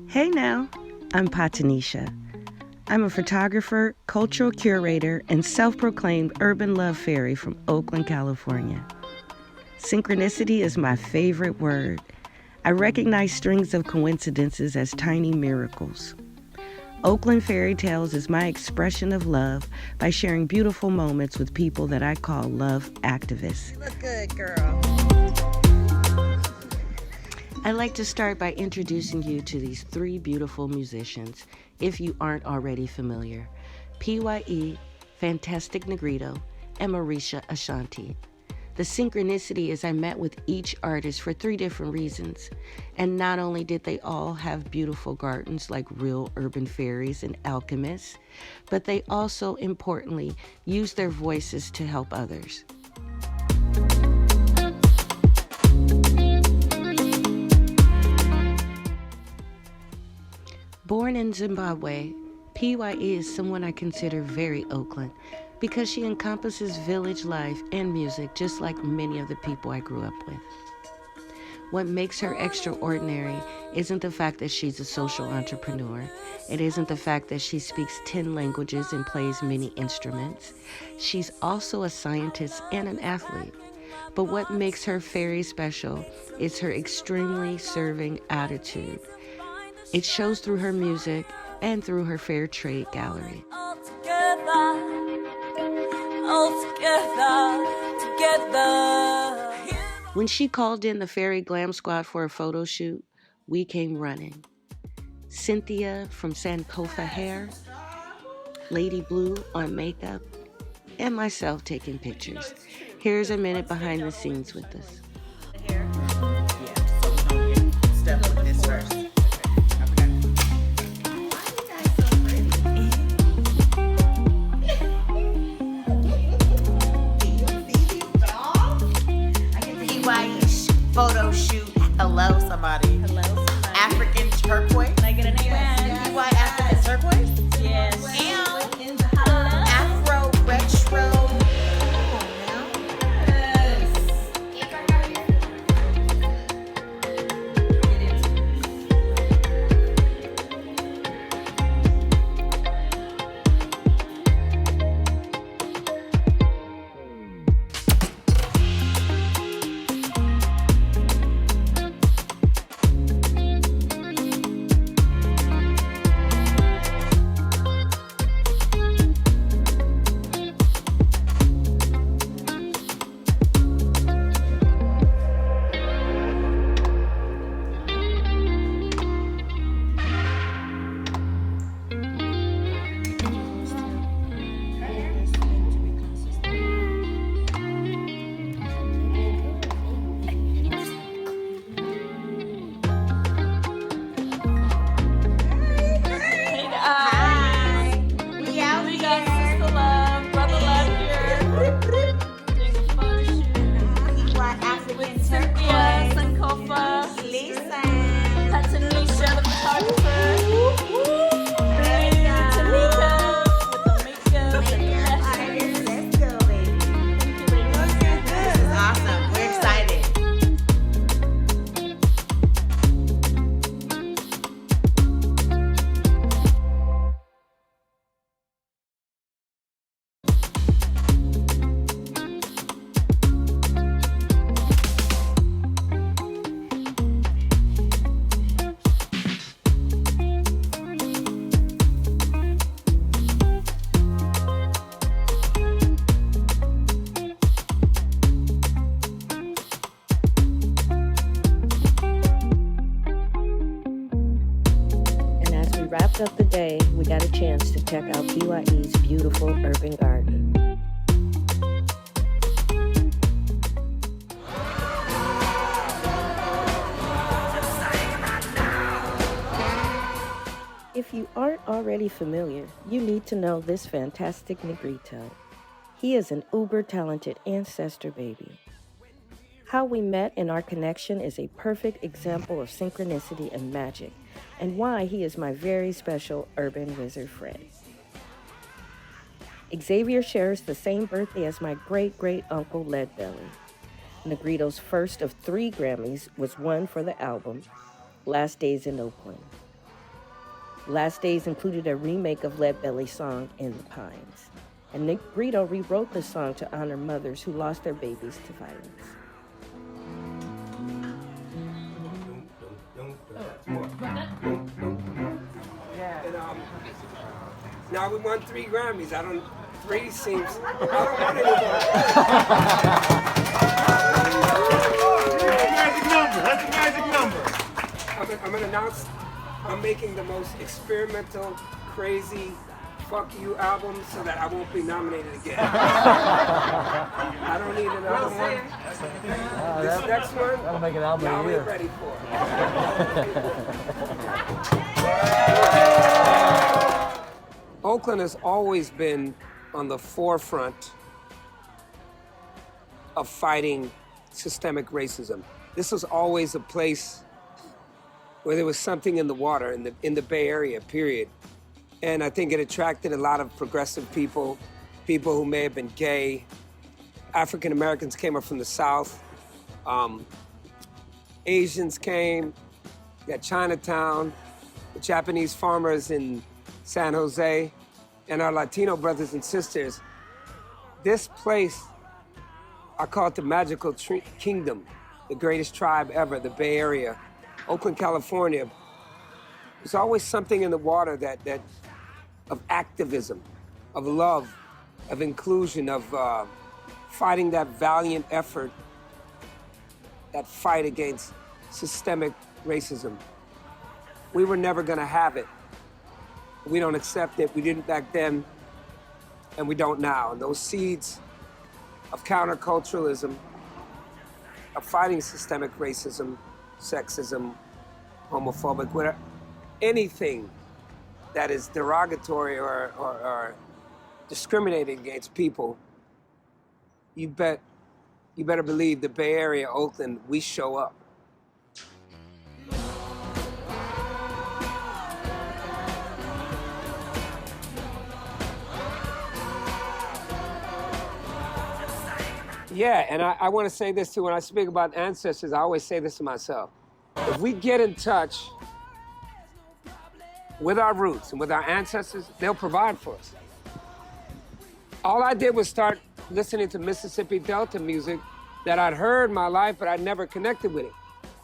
Hey now, I'm Patanisha. I'm a photographer, cultural curator, and self-proclaimed urban love fairy from Oakland, California. Synchronicity is my favorite word. I recognize strings of coincidences as tiny miracles. Oakland FairyTales is my expression of love by sharing beautiful moments with people that I call love activists. You look good, girl. I'd like to start by introducing you to these three beautiful musicians, if you aren't already familiar. Piwai, Fantastic Negrito, and Marisha Ashanti. The synchronicity is I met with each artist for three different reasons. And not only did they all have beautiful gardens like real urban fairies and alchemists, but they also, importantly, used their voices to help others. Born in Zimbabwe, Piwai is someone I consider very Oakland because she encompasses village life and music just like many of the people I grew up with. What makes her extraordinary isn't the fact that she's a social entrepreneur. It isn't the fact that she speaks 10 languages and plays many instruments. She's also a scientist and an athlete. But what makes her very special is her extremely serving attitude. It shows through her music and through her fair trade gallery. Together. When she called in the Fairy Glam Squad for a photo shoot, we came running. Cynthia from Sankofa Hair, Lady Blue on makeup, and myself taking pictures. Here's a minute behind the scenes with us. Step with this first. Photo shoot. Hello, somebody. Hello, somebody. African turquoise. Can I get an amen? Yes. Piwai African turquoise. Yes. And Afro retro. Cynthia, Sankofa, Patanisha, the photographer, Tanika with the makeup and the fashion. Let's go, baby. Thank you, ladies. This is awesome. We're excited. Wrapped up the day, we got a chance to check out Piwai's beautiful urban garden. If you aren't already familiar, you need to know this fantastic Negrito. He is an uber-talented ancestor baby. How we met and our connection is a perfect example of synchronicity and magic, and why he is my very special urban wizard friend. Xavier shares the same birthday as my great-great-uncle Leadbelly. Negrito's first of 3 Grammys was won for the album Last Days in Oakland. Last Days included a remake of Lead Belly's song In the Pines. And Negrito rewrote the song to honor mothers who lost their babies to violence. And, now we won 3 Grammys. 3 seems, I don't want anymore. That's a magic number. I'm gonna announce I'm making the most experimental, crazy, fuck you album so that I won't be nominated again. I don't need another one. This next one, That'll make an album y'all a year. ain't ready for it. Oakland has always been on the forefront of fighting systemic racism. This was always a place where there was something in the water in the Bay Area, period. And I think it attracted a lot of progressive people who may have been gay. African Americans came up from the South. Asians came. You got Chinatown, the Japanese farmers in San Jose, and our Latino brothers and sisters. This place, I call it the magical kingdom, the greatest tribe ever, the Bay Area, Oakland, California. There's always something in the water that of activism, of love, of inclusion, of fighting that valiant effort, that fight against systemic racism. We were never gonna have it. We don't accept it. We didn't back then, and we don't now. And those seeds of counterculturalism, of fighting systemic racism, sexism, homophobic, whatever, anything that is derogatory or discriminating against people, you better believe the Bay Area, Oakland, we show up. Yeah, and I want to say this too. When I speak about ancestors, I always say this to myself. If we get in touch with our roots and with our ancestors, they'll provide for us. All I did was start listening to Mississippi Delta music that I'd heard my life, but I'd never connected with it.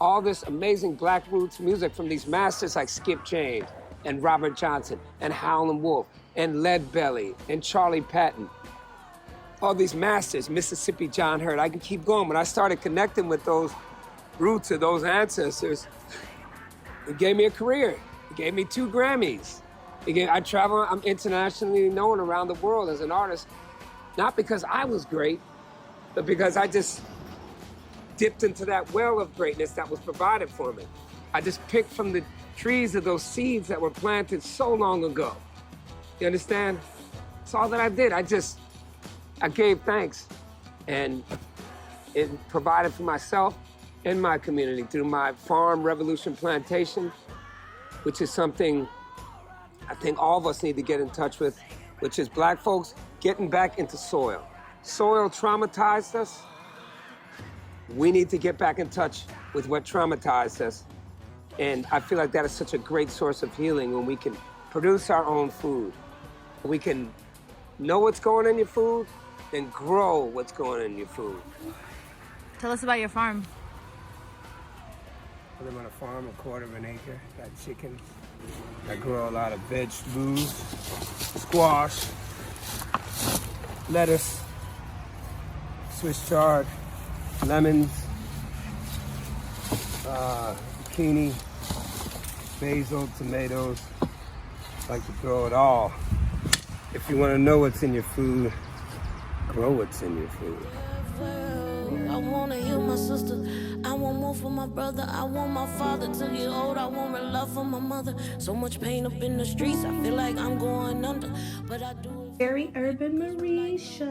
All this amazing Black roots music from these masters like Skip James and Robert Johnson and Howlin' Wolf and Lead Belly and Charlie Patton. All these masters, Mississippi John Hurt, I can keep going. When I started connecting with those roots of those ancestors, it gave me a career. It gave me 2 Grammys. I travel, I'm internationally known around the world as an artist, not because I was great, but because I just dipped into that well of greatness that was provided for me. I just picked from the trees of those seeds that were planted so long ago. You understand? That's all that I did. I gave thanks, and it provided for myself and my community through my Farm Revolution Plantation, which is something I think all of us need to get in touch with, which is Black folks getting back into soil. Soil traumatized us. We need to get back in touch with what traumatized us. And I feel like that is such a great source of healing when we can produce our own food. We can know what's going in your food, and grow what's going in your food. Tell us about your farm. I live on a farm, 1/4 of an acre. Got chickens. I grow a lot of vegetables, squash, lettuce, Swiss chard, lemons, zucchini, basil, tomatoes. I like to grow it all. If you want to know what's in your food, grow what's in your food. I want to heal my sister. I want more for my brother. I want my father to get old. I want real love for my mother. So much pain up in the streets. I feel like I'm going under. But I do. Very urban Marisha.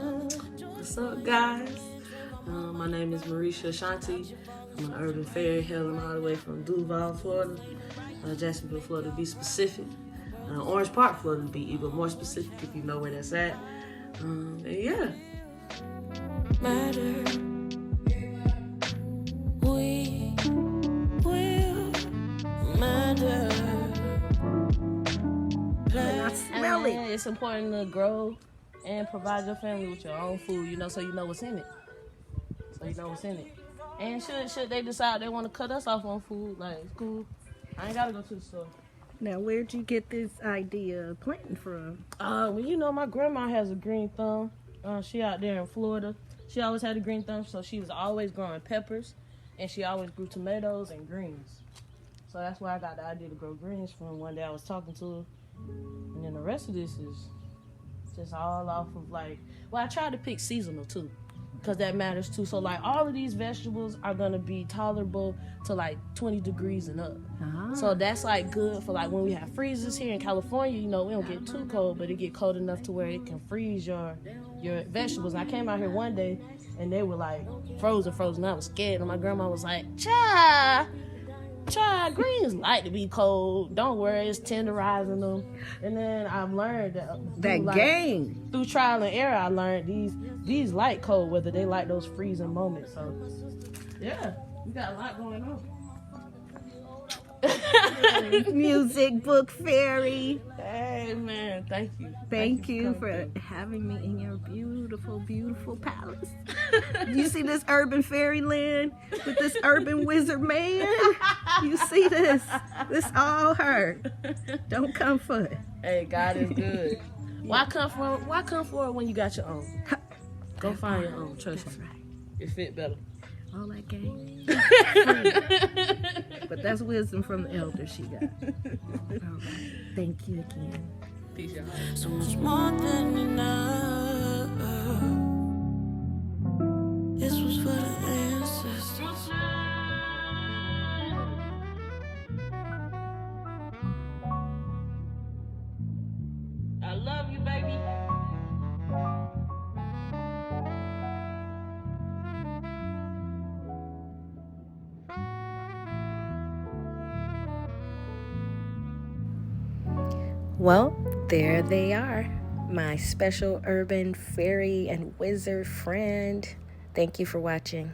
What's up, guys? My name is Marisha Ashanti. I'm an urban fairy hailing all the way from Duval, Florida. Jacksonville, Florida, to be specific. Orange Park, Florida, to be even more specific if you know where that's at. And yeah. Matter. We will matter. Really? And it's important to grow and provide your family with your own food, so you know what's in it. And should they decide they want to cut us off on food, like, it's cool. I ain't got to go to the store. Now, where'd you get this idea of planting from? Well, my grandma has a green thumb. She out there in Florida. She always had a green thumb, so she was always growing peppers, and she always grew tomatoes and greens. So that's where I got the idea to grow greens from. One day I was talking to her, and then the rest of this is just all off of I tried to pick seasonal too, because that matters too. So all of these vegetables are gonna be tolerable to 20 degrees and up. So that's good for when we have freezers here in California. We don't get too cold, but it get cold enough to where it can freeze your vegetables. And I came out here one day and they were frozen. I was scared, and my grandma was like, Child, greens like to be cold. Don't worry, it's tenderizing them. And then I've learned that game through trial and error. I learned these like cold, whether they like those freezing moments. So yeah, we got a lot going on. Music book fairy. Hey man, thank you. Thank you for having me in your beautiful, beautiful palace. You see this urban fairyland with this urban wizard man? You see this? This all her. Don't come for it. Hey, God is good. Why come for it when you got your own? Go find your own. Trust me. Right. It fit better. All that game. But that's wisdom from the elder she got. All right. Thank you again. Peace, y'all. So much more than enough. This was for the ancestors. I love you, baby. Well, there they are, my special urban fairy and wizard friend. Thank you for watching.